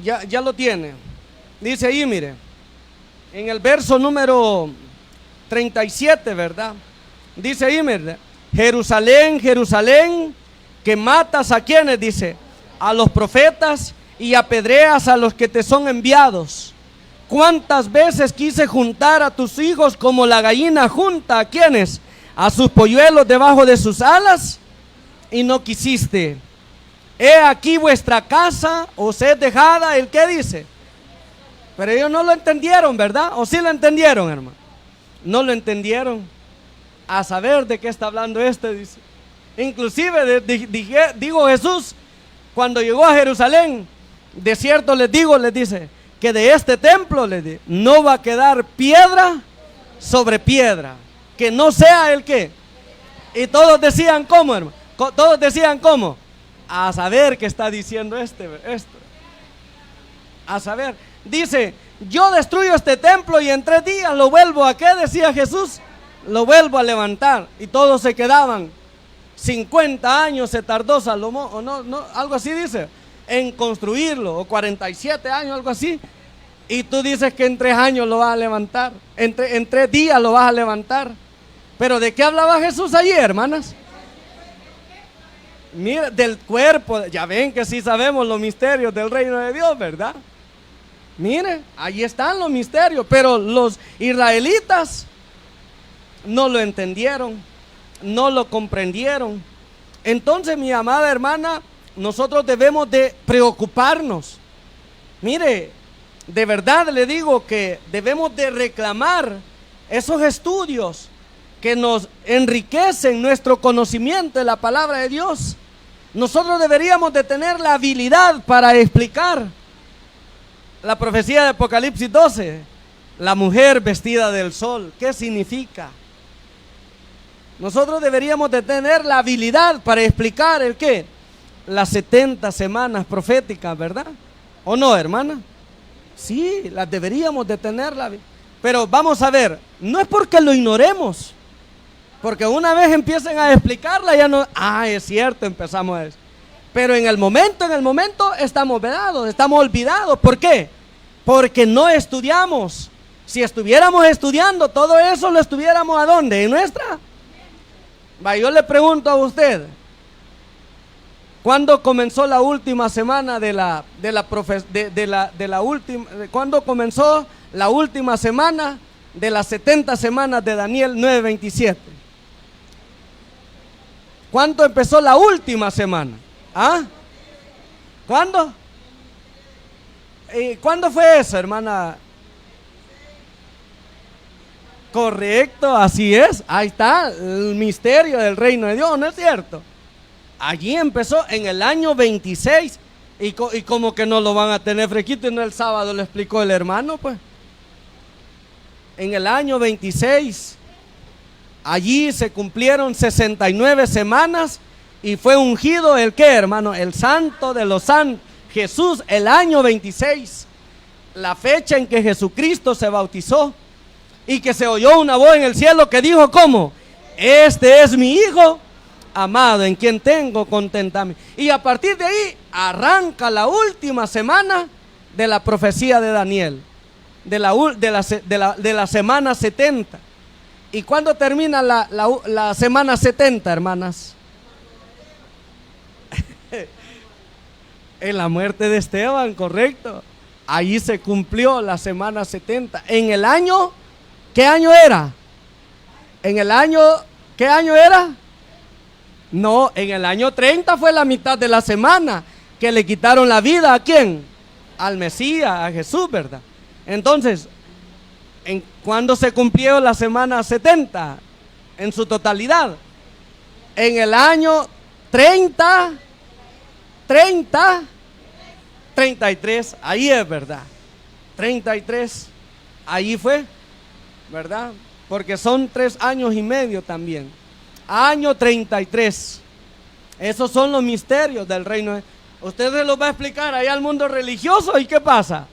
Speaker 1: Ya lo tiene. Dice ahí, mire, en el verso número 37, ¿verdad? Dice ahí, mire, Jerusalén, Jerusalén, que matas a quienes, dice, a los profetas y apedreas a los que te son enviados. ¿Cuántas veces quise juntar a tus hijos como la gallina junta a quienes? A sus polluelos debajo de sus alas, y no quisiste. He aquí vuestra casa os es dejada, ¿el qué dice? Pero ellos no lo entendieron, ¿verdad? ¿O sí lo entendieron, hermano? No lo entendieron. A saber de qué está hablando dice. Inclusive digo Jesús, cuando llegó a Jerusalén, de cierto les digo, les dice, que de este templo, les dice, no va a quedar piedra sobre piedra, que no sea el qué. Y todos decían, ¿cómo, hermano? Todos decían, ¿cómo? A saber qué está diciendo esto. A saber, dice, yo destruyo este templo y en 3 días lo vuelvo a, ¿qué decía Jesús? Lo vuelvo a levantar. Y todos se quedaban 50 años se tardó Salomón, o no, algo así dice, en construirlo, o 47 años, algo así. Y tú dices que en 3 años lo vas a levantar, en 3 días lo vas a levantar. Pero ¿de qué hablaba Jesús ayer, hermanas? Mira, del cuerpo. Ya ven que sí sabemos los misterios del reino de Dios, ¿verdad? Mire, ahí están los misterios. Pero los israelitas no lo entendieron, no lo comprendieron. Entonces, mi amada hermana, nosotros debemos de preocuparnos. Mire, de verdad le digo que debemos de reclamar esos estudios que nos enriquecen nuestro conocimiento de la palabra de Dios. Nosotros deberíamos de tener la habilidad para explicar la profecía de Apocalipsis 12, la mujer vestida del sol. ¿Qué significa? Nosotros deberíamos de tener la habilidad para explicar el qué, las 70 semanas proféticas, ¿verdad? ¿O no, hermana? Sí, las deberíamos de tenerla. Pero vamos a ver, no es porque lo ignoremos, porque una vez empiecen a explicarla ya no, es cierto, empezamos a decir. Pero en el momento estamos vedados, estamos olvidados. ¿Por qué? Porque no estudiamos. Si estuviéramos estudiando todo eso, lo estuviéramos ¿a dónde? ¿En nuestra? Yo le pregunto a usted, ¿cuándo comenzó la última semana ¿cuándo comenzó la última semana de las 70 semanas de Daniel 9:27? ¿Cuándo empezó la última semana? ¿Cuándo? ¿Cuándo fue eso, hermana? Correcto, así es. Ahí está el misterio del reino de Dios, ¿no es cierto? Allí empezó en el año 26 y como que no lo van a tener fresquito, y no el sábado lo explicó el hermano, pues. En el año 26, allí se cumplieron 69 semanas y fue ungido el ¿qué, hermano? El santo de los santos, Jesús, el año 26, la fecha en que Jesucristo se bautizó y que se oyó una voz en el cielo que dijo, ¿cómo? Este es mi Hijo amado, en quien tengo contentamiento. Y a partir de ahí arranca la última semana de la profecía de Daniel, de la semana 70. ¿Y cuándo termina la semana 70, hermanas? En la muerte de Esteban, correcto. Ahí se cumplió la semana 70. En el año, ¿qué año era? En el año, ¿qué año era? No, en el año 30 fue la mitad de la semana que le quitaron la vida. ¿A quién? Al Mesías, a Jesús, ¿verdad? Entonces, ¿cuándo se cumplió la semana 70? En su totalidad. En el año 33, ahí es, ¿verdad? 33, ahí fue, ¿verdad? Porque son 3 años y medio también. Año 33. Esos son los misterios del reino. Usted se los va a explicar allá al mundo religioso. ¿Y qué pasa?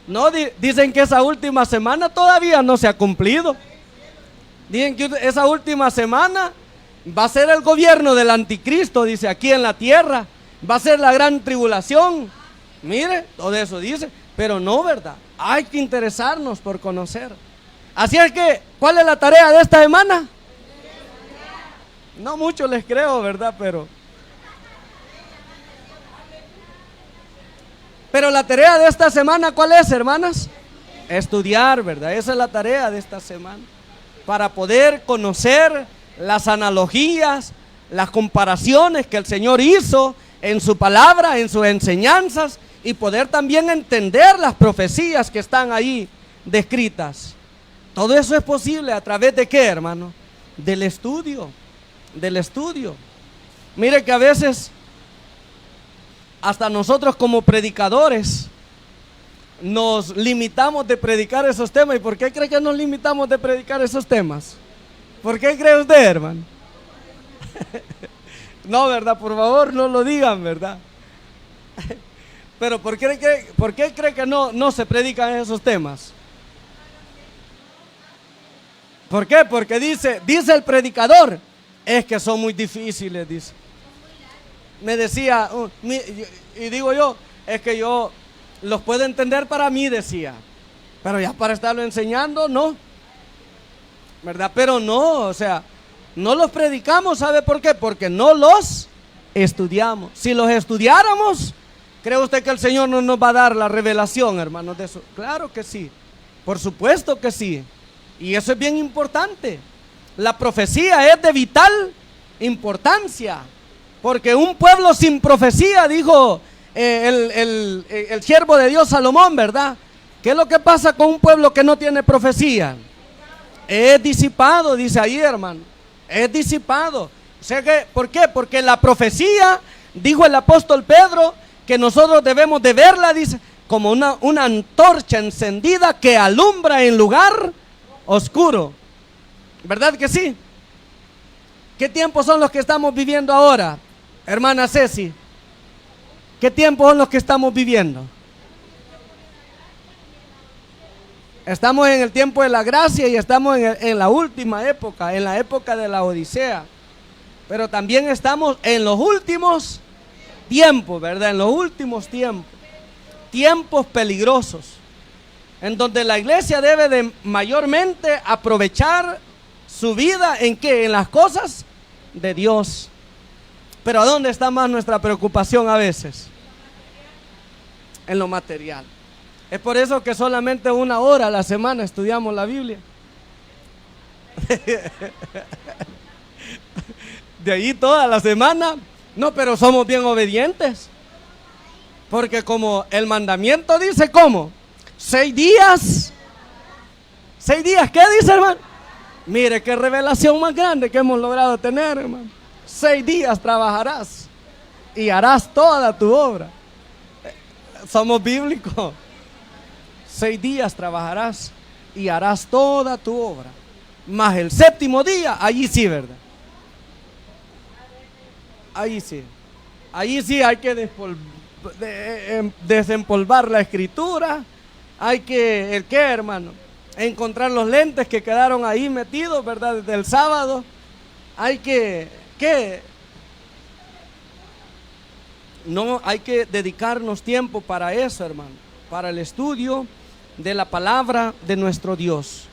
Speaker 1: No, dicen que esa última semana todavía no se ha cumplido. Dicen que esa última semana va a ser el gobierno del anticristo, dice, aquí en la tierra. Va a ser la gran tribulación. Mire, todo eso dice. Pero no, ¿verdad? Hay que interesarnos por conocer. Así es que, ¿cuál es la tarea de esta semana? No mucho les creo, ¿verdad? Pero la tarea de esta semana, ¿cuál es, hermanas? Estudiar, ¿verdad? Esa es la tarea de esta semana. Para poder conocer las analogías, las comparaciones que el Señor hizo en su palabra, en sus enseñanzas, y poder también entender las profecías que están ahí descritas. Todo eso es posible a través de ¿qué, hermano? Del estudio. Mire que a veces hasta nosotros como predicadores nos limitamos de predicar esos temas. ¿Y por qué cree que nos limitamos de predicar esos temas? ¿Por qué cree usted, hermano? No, ¿verdad? Por favor, no lo digan, ¿verdad? Pero ¿por qué cree que no se predican esos temas? ¿Por qué? Porque dice el predicador, Es que son muy difíciles, dice. Me decía, y digo yo, es que yo los puedo entender para mí, decía. Pero ya para estarlo enseñando, no. ¿Verdad? Pero no, o sea, no los predicamos, ¿sabe por qué? Porque no los estudiamos. Si los estudiáramos, ¿cree usted que el Señor no nos va a dar la revelación, hermanos, de eso? Claro que sí, por supuesto que sí. Y eso es bien importante. La profecía es de vital importancia, porque un pueblo sin profecía, dijo el siervo de Dios Salomón, ¿verdad? ¿Qué es lo que pasa con un pueblo que no tiene profecía? Es disipado, dice ahí, hermano. Es disipado. O sea que, ¿por qué? Porque la profecía, dijo el apóstol Pedro, que nosotros debemos de verla, dice, como una antorcha encendida que alumbra en lugar oscuro. ¿Verdad que sí? ¿Qué tiempos son los que estamos viviendo ahora, hermana Ceci? ¿Qué tiempos son los que estamos viviendo? Estamos en el tiempo de la gracia y estamos en la última época, en la época de la Odisea. Pero también estamos en los últimos tiempos, ¿verdad? En los últimos tiempos. Tiempos peligrosos, en donde la iglesia debe de mayormente aprovechar su vida, ¿en qué? En las cosas de Dios. Pero ¿a dónde está más nuestra preocupación a veces? En lo material. Es por eso que solamente 1 hora a la semana estudiamos la Biblia. De ahí toda la semana. No, pero somos bien obedientes. Porque como el mandamiento dice, ¿cómo? 6 días. 6 días, ¿qué dice, hermano? Mire qué revelación más grande que hemos logrado tener, hermano. 6 días trabajarás y harás toda tu obra. Somos bíblicos. 6 días trabajarás y harás toda tu obra. Más el 7º día, allí sí, ¿verdad? Allí sí. Allí sí hay que desempolvar la escritura. Hay que, ¿el qué, hermano? Encontrar los lentes que quedaron ahí metidos, ¿verdad? Desde el sábado. Hay que, ¿qué? No, hay que dedicarnos tiempo para eso, hermano. Para el estudio de la palabra de nuestro Dios.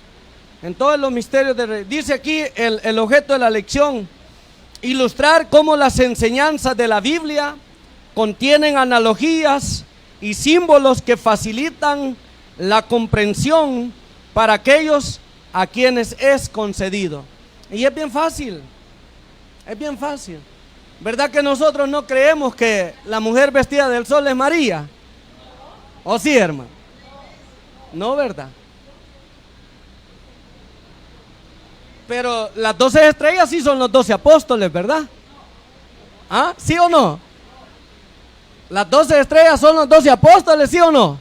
Speaker 1: En todos los misterios dice aquí el objeto de la lección: ilustrar cómo las enseñanzas de la Biblia contienen analogías y símbolos que facilitan la comprensión para aquellos a quienes es concedido. Y es bien fácil, es bien fácil. ¿Verdad que nosotros no creemos que la mujer vestida del sol es María? ¿O sí, hermano? No, ¿verdad? Pero las 12 estrellas sí son los 12 apóstoles, ¿verdad? ¿Ah? ¿Sí o no? Las 12 estrellas son los 12 apóstoles, ¿sí o no?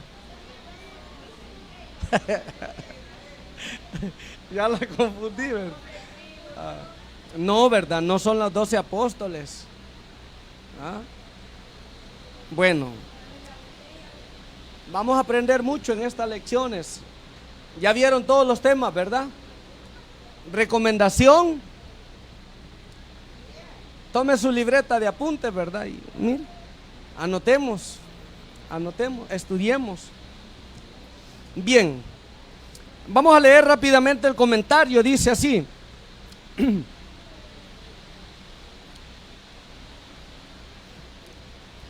Speaker 1: Ya la confundí, ¿verdad? No, ¿verdad? No son los 12 apóstoles. ¿Ah? Bueno, vamos a aprender mucho en estas lecciones. Ya vieron todos los temas, ¿verdad? Recomendación. Tome su libreta de apuntes, ¿verdad? Y mire, anotemos, estudiemos. Bien, vamos a leer rápidamente el comentario. Dice así: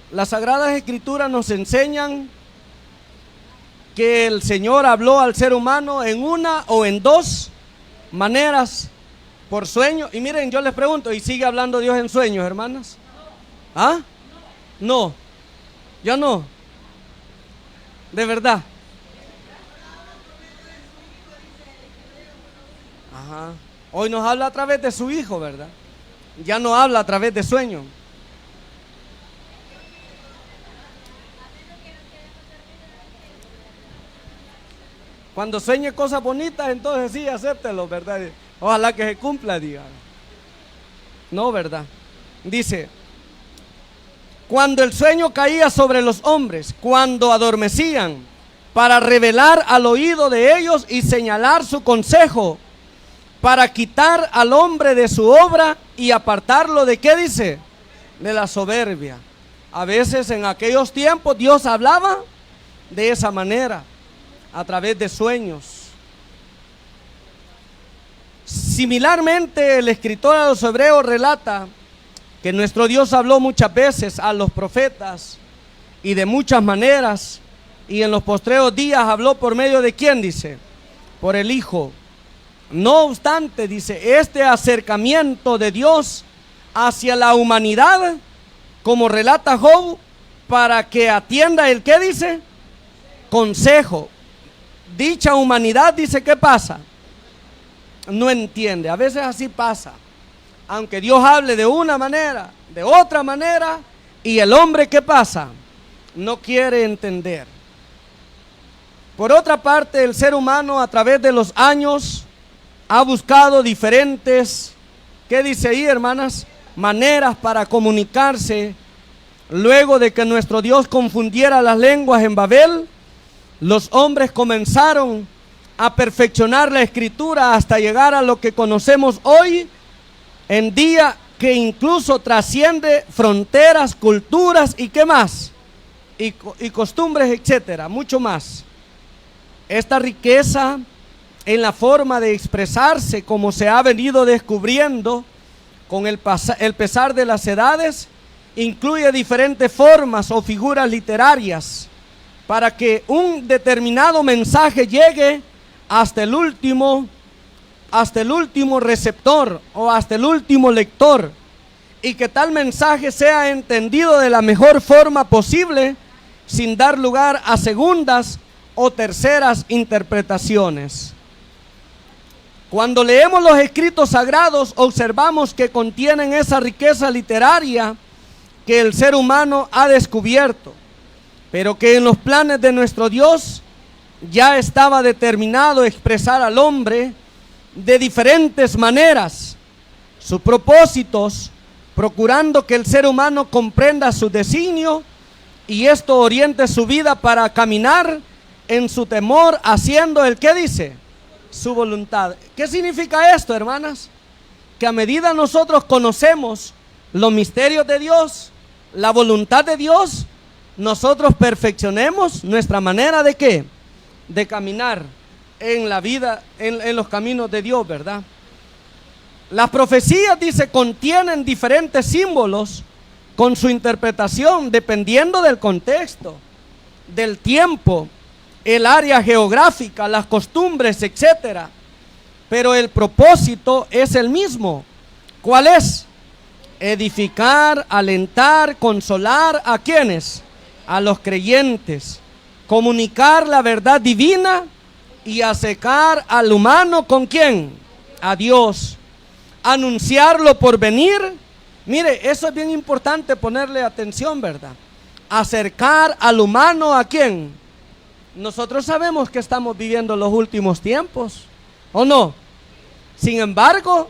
Speaker 1: las Sagradas Escrituras nos enseñan que el Señor habló al ser humano en una o en dos maneras: por sueño. Y miren, yo les pregunto, ¿y sigue hablando Dios en sueños, hermanas? ¿Ah? No, ya no. De verdad. Ajá. Hoy nos habla a través de su Hijo, ¿verdad? Ya no habla a través de sueños. Cuando sueñe cosas bonitas, entonces sí, acéptelo, ¿verdad? Ojalá que se cumpla, diga. No, ¿verdad? Dice: cuando el sueño caía sobre los hombres, cuando adormecían, para revelar al oído de ellos y señalar su consejo, para quitar al hombre de su obra y apartarlo de, ¿qué dice? De la soberbia. A veces en aquellos tiempos Dios hablaba de esa manera, a través de sueños. Similarmente, el escritor a los Hebreos relata que nuestro Dios habló muchas veces a los profetas y de muchas maneras, y en los postreros días habló por medio de ¿quién? Dice, por el Hijo. No obstante, dice, este acercamiento de Dios hacia la humanidad, como relata Job, para que atienda el ¿qué dice? Consejo. Dicha humanidad, dice, ¿qué pasa? No entiende. A veces así pasa. Aunque Dios hable de una manera, de otra manera, y el hombre, ¿qué pasa? No quiere entender. Por otra parte, el ser humano a través de los años ha buscado diferentes, ¿qué dice ahí, hermanas? Maneras para comunicarse. Luego de que nuestro Dios confundiera las lenguas en Babel, los hombres comenzaron a perfeccionar la escritura hasta llegar a lo que conocemos hoy en día, que incluso trasciende fronteras, culturas y qué más, y costumbres, etcétera, mucho más. Esta riqueza en la forma de expresarse, como se ha venido descubriendo con el pesar de las edades, incluye diferentes formas o figuras literarias para que un determinado mensaje llegue hasta el último receptor o hasta el último lector, y que tal mensaje sea entendido de la mejor forma posible, sin dar lugar a segundas o terceras interpretaciones. Cuando leemos los escritos sagrados, observamos que contienen esa riqueza literaria que el ser humano ha descubierto, pero que en los planes de nuestro Dios ya estaba determinado expresar al hombre de diferentes maneras sus propósitos, procurando que el ser humano comprenda su designio y esto oriente su vida para caminar en su temor, haciendo el ¿qué dice? Su voluntad. ¿Qué significa esto, hermanas? Que a medida nosotros conocemos los misterios de Dios, la voluntad de Dios, nosotros perfeccionemos nuestra manera de ¿qué? De caminar en la vida, en los caminos de Dios, ¿verdad? Las profecías, dice, contienen diferentes símbolos con su interpretación, dependiendo del contexto, del tiempo, el área geográfica, las costumbres, etcétera. Pero el propósito es el mismo. ¿Cuál es? Edificar, alentar, consolar, ¿a quiénes? A los creyentes. Comunicar la verdad divina y acercar al humano ¿con quién? A Dios. Anunciarlo por venir. Mire, eso es bien importante ponerle atención, ¿verdad? Acercar al humano ¿a quién? Nosotros sabemos que estamos viviendo los últimos tiempos, ¿o no? Sin embargo,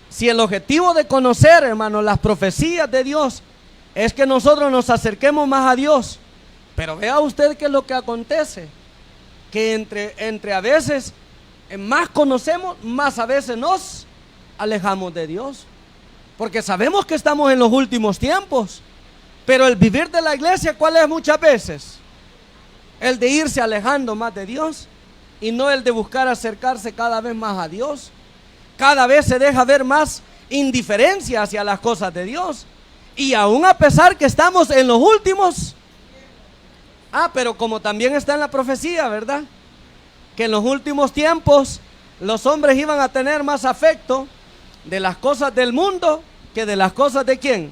Speaker 1: si el objetivo de conocer, hermano, las profecías de Dios es que nosotros nos acerquemos más a Dios, pero vea usted qué es lo que acontece, que entre a veces más conocemos, más a veces nos alejamos de Dios, porque sabemos que estamos en los últimos tiempos, pero el vivir de la iglesia, ¿cuál es muchas veces? El de irse alejando más de Dios y no el de buscar acercarse cada vez más a Dios. Cada vez se deja ver más indiferencia hacia las cosas de Dios, y aún a pesar que estamos en los últimos, pero como también está en la profecía, ¿verdad? Que en los últimos tiempos los hombres iban a tener más afecto de las cosas del mundo que de las cosas de ¿quién?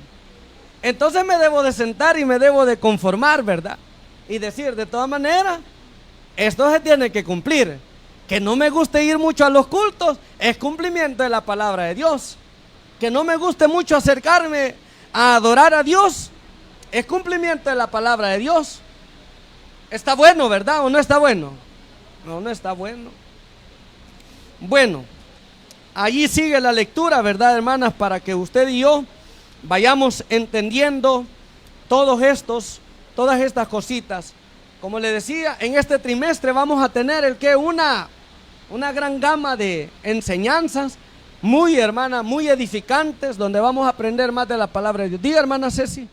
Speaker 1: Entonces me debo de sentar y me debo de conformar, ¿verdad? Y decir, de todas maneras, esto se tiene que cumplir. Que no me guste ir mucho a los cultos es cumplimiento de la palabra de Dios. Que no me guste mucho acercarme a adorar a Dios es cumplimiento de la palabra de Dios. ¿Está bueno, verdad? ¿O no está bueno? No, no está bueno. Bueno, allí sigue la lectura, ¿verdad, hermanas? Para que usted y yo vayamos entendiendo todas estas cositas. Como le decía, en este trimestre vamos a tener una una gran gama de enseñanzas, muy hermana, muy edificantes, donde vamos a aprender más de la palabra de Dios. Diga, hermana Ceci.